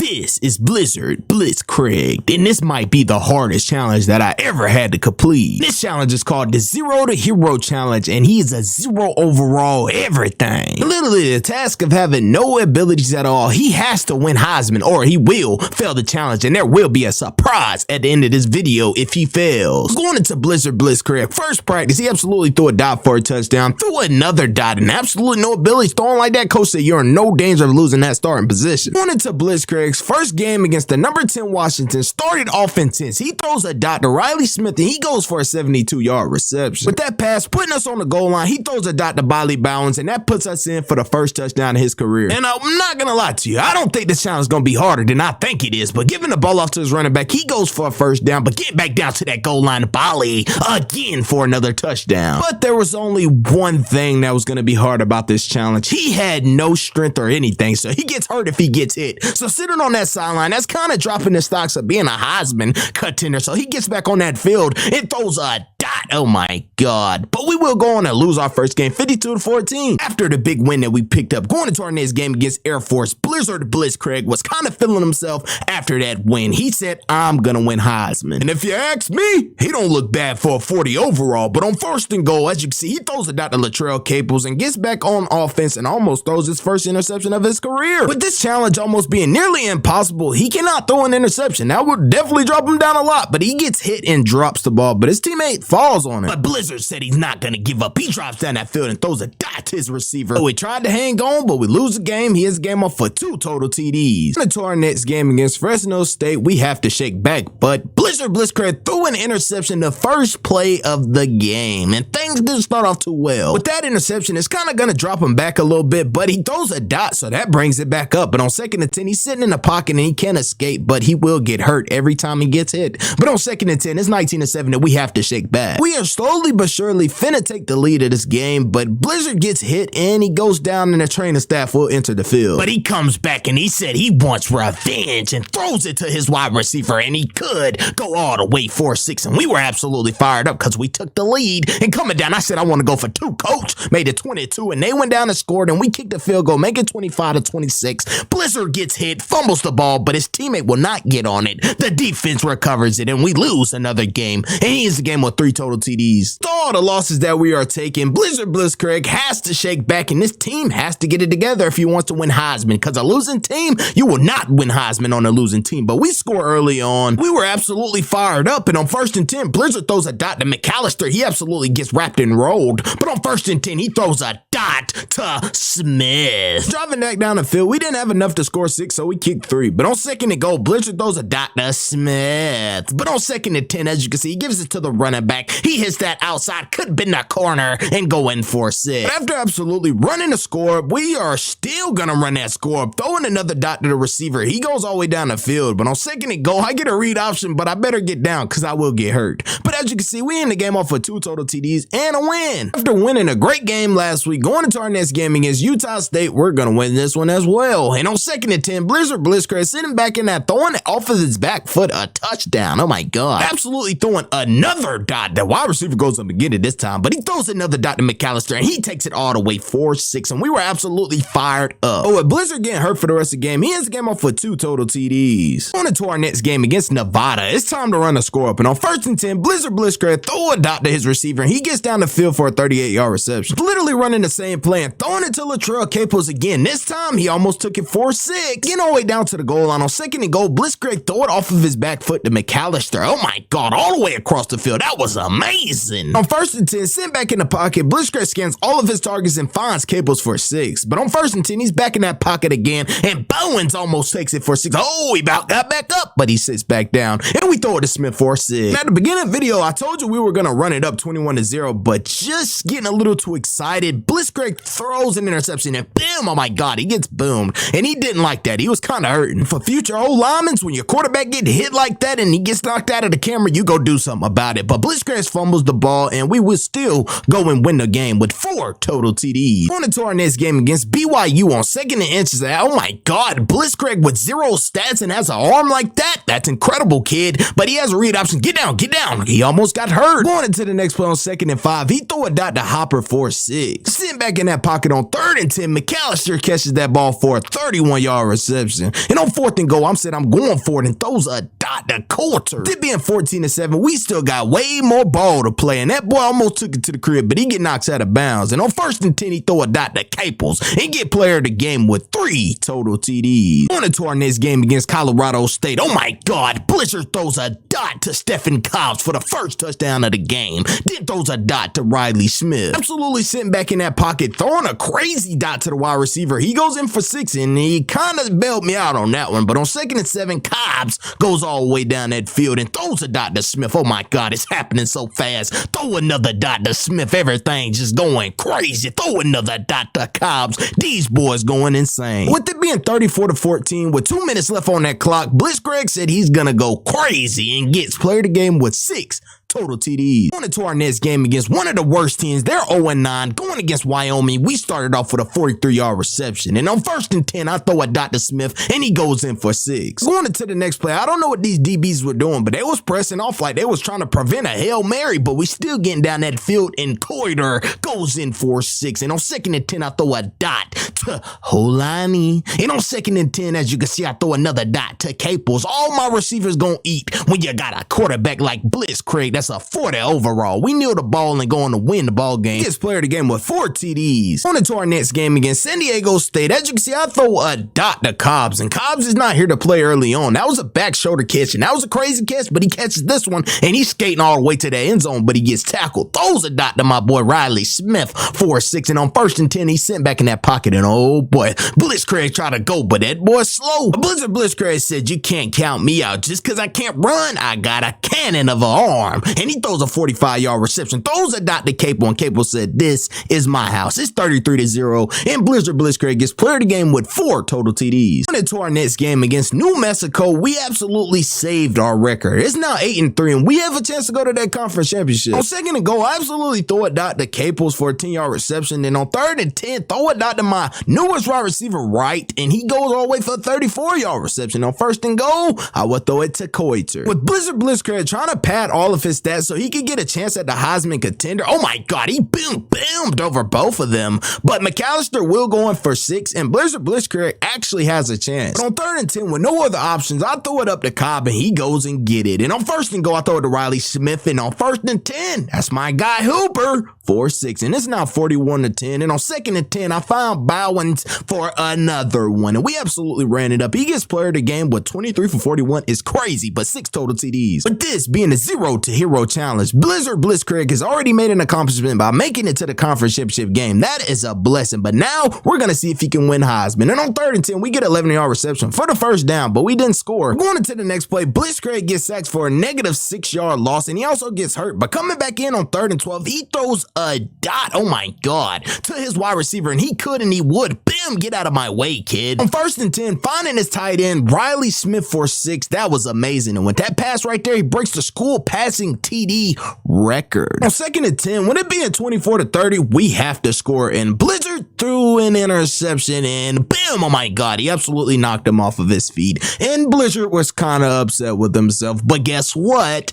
This is Blizzard Blitzkrieg, and this might be the hardest challenge that I ever had to complete. This challenge is called the Zero to Hero Challenge, and he is a 0 overall everything. Literally the task of having no abilities at all. He has to win Heisman or he will fail the challenge, and there will be a surprise at the end of this video if he fails. Going into Blizzard Blitzkrieg, first practice, he absolutely threw a dot for a touchdown, threw another dot, and absolutely no abilities throwing like that. Coach said you're in no danger of losing that starting position. Going into Blitzkrieg's first game against the number 10 Washington, started off intense. He throws a dot to Riley Smith and he goes for a 72-yard reception. With that pass putting us on the goal line, he throws a dot to Bolly Bowens, and that puts us in for the first touchdown of his career. And I'm not gonna lie to you, I don't think this challenge is gonna be harder than I think it is, but giving the ball off to his running back, he goes for a first down, but get back down to that goal line, Bolly again for another touchdown. But there was only one thing that was gonna be hard about this challenge. He had no strength or anything, so he gets hurt if he gets hit. So sitting on that sideline, that's kind of dropping the stocks of being a Heisman contender. So he gets back on that field and throws a dot. Oh my God. But we will go on and lose our first game 52-14. After the big win that we picked up, going into our next game against Air Force, Blizzard Blitzkrieg was kind of feeling himself after that win. He said, I'm gonna win Heisman. And if you ask me, he don't look bad for a 40 overall, but on first and goal, as you can see, he throws a dot to Latrell Caples and gets back on offense and almost throws his first interception of his career. With this challenge almost being nearly impossible, he cannot throw an interception. That would definitely drop him down a lot, but he gets hit and drops the ball, but his teammate falls on it. But Blizzard said he's not gonna give up. He drops down that field and throws a dot to his receiver. So we tried to hang on, but we lose the game. He has a game off for 2 total TDs. Into our next game against Fresno State, we have to shake back, but Blizzard Blitzkrieg threw an interception the first play of the game, and things didn't start off too well. With that interception, it's kind of gonna drop him back a little bit, but he throws a dot, so that brings it back up. But on second and 10, he's sitting in the pocket and he can't escape, but he will get hurt every time he gets hit. But on second and 10, it's 19-7 that we have to shake back. We are slowly but surely finna take the lead of this game, but Blizzard gets hit and he goes down and the training staff will enter the field. But he comes back and he said he wants revenge and throws it to his wide receiver, and he could go all the way 4-6, and we were absolutely fired up because we took the lead. And coming down, I said I want to go for 2. Coach made it 22, and they went down and scored, and we kicked the field goal, make it 25-26. Blizzard gets hit, fumbles the ball, but his teammate will not get on it. The defense recovers it, and we lose another game, and he ends the game with 3 total TDs. So all the losses that we are taking, Blizzard Blitzkrieg has to shake back, and this team has to get it together if he wants to win Heisman, because a losing team, you will not win Heisman on a losing team. But we score early on. We were absolutely fired up, and on first and 10, Blizzard throws a dot to McAllister. He absolutely gets wrapped and rolled. But on first and 10, he throws a dot to Smith. Driving back down the field, we didn't have enough to score 6, so we kicked 3. But on second and goal, Blizzard throws a dot to Smith. But on second and 10, as you can see, he gives it to the running back. He hits that outside, could have been the corner, and go in for 6. But after absolutely running the score, we are still gonna run that score, throwing another dot to the receiver. He goes all the way down the field. But on second and goal, I get a read option, but I better get down because I will get hurt. But as you can see, we end the game off with 2 total TDs and a win. After winning a great game last week, going into our next game against Utah State, we're gonna win this one as well. And on second and 10, Blizzard Blitzkrieg sitting back in that, throwing it off of his back foot, a touchdown. Oh my God. Absolutely throwing another dot. The wide receiver goes up and get it this time, but he throws another dot to McAllister and he takes it all the way 4-6, and we were absolutely fired up. Oh, with Blizzard getting hurt for the rest of the game, he ends the game off with 2 total TDs. On into our next game against Nevada, it's time to run the score up, and on first and 10, Blizzard Blitzkrieg throw a dot to his receiver and he gets down the field for a 38-yard reception. Literally running the same play and throwing it to Latrell Caples again. This time, he almost took it 4-6. Getting all the way down to the goal line, on second and goal, Blitzkrieg throw it off of his back foot to McAllister. Oh my God, all the way across the field. That was amazing. On first and 10, sitting back in the pocket, Blitzkrieg scans all of his targets and finds Caples for 6. But on first and 10, he's back in that pocket again, and Bowens almost takes it for 6. Oh, he about got back up, but he sits back down, and we throw it to Smith for 6. At the beginning of the video, I told you we were gonna run it up 21-0, but just getting a little too excited, Blitzkrieg throws an interception, and bam, oh my God, he gets boomed, and he didn't like that. He was kind of hurting. For future old linemen, when your quarterback get hit like that and he gets knocked out of the camera, you go do something about it. But Blitzkrieg fumbles the ball, and we will still go and win the game with 4 total TDs. On into our next game against BYU on second and inches. Oh my God, Blitzkrieg with 0 stats and has an arm like that. That's incredible, kid. but he has a read option. Get down, get down. He almost got hurt. Going into the next play on 2nd and 5, he throw a dot to Hopper for 6. Sitting back in that pocket on 3rd and 10, McAllister catches that ball for a 31-yard reception. And on 4th and goal, I'm going for it and throws a dot to Coulter. It being 14-7, we still got way more ball to play, and that boy almost took it to the crib, but he get knocked out of bounds. And on 1st and 10, he throw a dot to Caples and get player of the game with 3 total TDs. Going into our next game against Colorado State, oh my God, Blizzard throws a dot to Stephen Cobbs for the first touchdown of the game, then throws a dot to Riley Smith. Absolutely sitting back in that pocket, throwing a crazy dot to the wide receiver. He goes in for 6, and he kind of bailed me out on that one, but on 2nd and 7, Cobbs goes all the way down that field and throws a dot to Smith. Oh my God, it's happening so fast. Throw another dot to Smith. Everything just going crazy. Throw another dot to Cobbs. These boys going insane. With it being 34-14, with 2 minutes left on that clock, Blitzkrieg said he's gonna go crazy and gets player of the game with 6 total TDs. Going into our next game against one of the worst teams, they're 0-9. Going against Wyoming, we started off with a 43-yard reception. And on 1st and 10, I throw a dot to Smith, and he goes in for 6. Going into the next play, I don't know what these DBs were doing, but they was pressing off like they was trying to prevent a Hail Mary, but we still getting down that field, and Coiter goes in for 6. And on 2nd and 10, I throw a dot to Holani. And on 2nd and 10, as you can see, I throw another dot to Caples. All my receivers gonna eat when you got a quarterback like Blitzkrieg. That's a 40 overall. We kneel the ball and go on to win the ball game. He gets player of the game with 4 TDs. On into our next game against San Diego State. As you can see, I throw a dot to Cobbs, and Cobbs is not here to play early on. That was a back shoulder catch, and that was a crazy catch, but he catches this one, and he's skating all the way to the end zone, but he gets tackled. Throws a dot to my boy Riley Smith for 6, and on 1st and 10, he's sent back in that pocket, and oh boy, Blitzkrieg tried to go, but that boy's slow. Blitzkrieg said, you can't count me out. Just because I can't run, I got a cannon of an arm. And he throws a 45-yard reception, throws a dot to Capel, and Capel said, this is my house. It's 33-0, and Blitzkrieg gets player of the game with 4 total TDs. Going into our next game against New Mexico, we absolutely saved our record. It's now 8-3, and we have a chance to go to that conference championship. On 2nd and goal, I absolutely throw a dot to Capels for a 10-yard reception, and on 3rd and 10, throw a dot to my newest wide receiver, Wright, and he goes all the way for a 34-yard reception. On 1st and goal, I would throw it to Coiter. With Blitzkrieg trying to pad all of his stats so he could get a chance at the Heisman contender, oh my God, he boomed over both of them. But McAllister will go in for 6, and Blitzkrieg actually has a chance. But on 3rd and 10, with no other options, I throw it up to Cobb, and he goes and get it. And on 1st and goal, I throw it to Riley Smith, and on 1st and 10, that's my guy Hooper for 6, and it's now 41-10. And on 2nd and 10, I found Bowens for another one, and we absolutely ran it up. He gets player of the game with 23 for 41. Is crazy, but 6 total TDs. But this being a 0 to hero challenge, Blitzkrieg has already made an accomplishment by making it to the conference championship game. That is a blessing. But now we're gonna see if he can win Heisman. And on 3rd and 10, we get an 11-yard reception for the first down, but we didn't score. Going into the next play, Blitzkrieg gets sacked for a negative 6-yard loss, and he also gets hurt. But coming back in on 3rd and 12, he throws a dot, oh my God, to his wide receiver, and he could and he would. Bam, get out of my way, kid. On 1st and 10, finding his tight end, Riley Smith for 6. That was amazing. And with that pass right there, he breaks the school passing TD record. On 2nd and 10, when it being 24-30, we have to score, and Blizzard threw an interception, and bam, oh my God, he absolutely knocked him off of his feet. And Blizzard was kind of upset with himself, but guess what?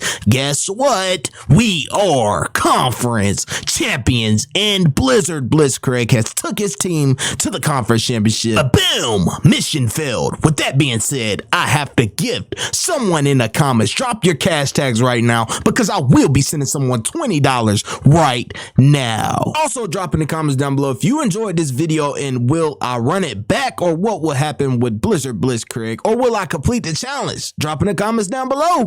We are conference champions, and Blitzkrieg has took his team to the conference championship. Boom, mission failed. With that being said, I have to gift someone in the comments. Drop your cash tags right now, because I will be sending someone $20 right now. Also, drop in the comments down below if you enjoyed this video, and will I run it back, or what will happen with Blitzkrieg, or will I complete the challenge? Drop in the comments down below.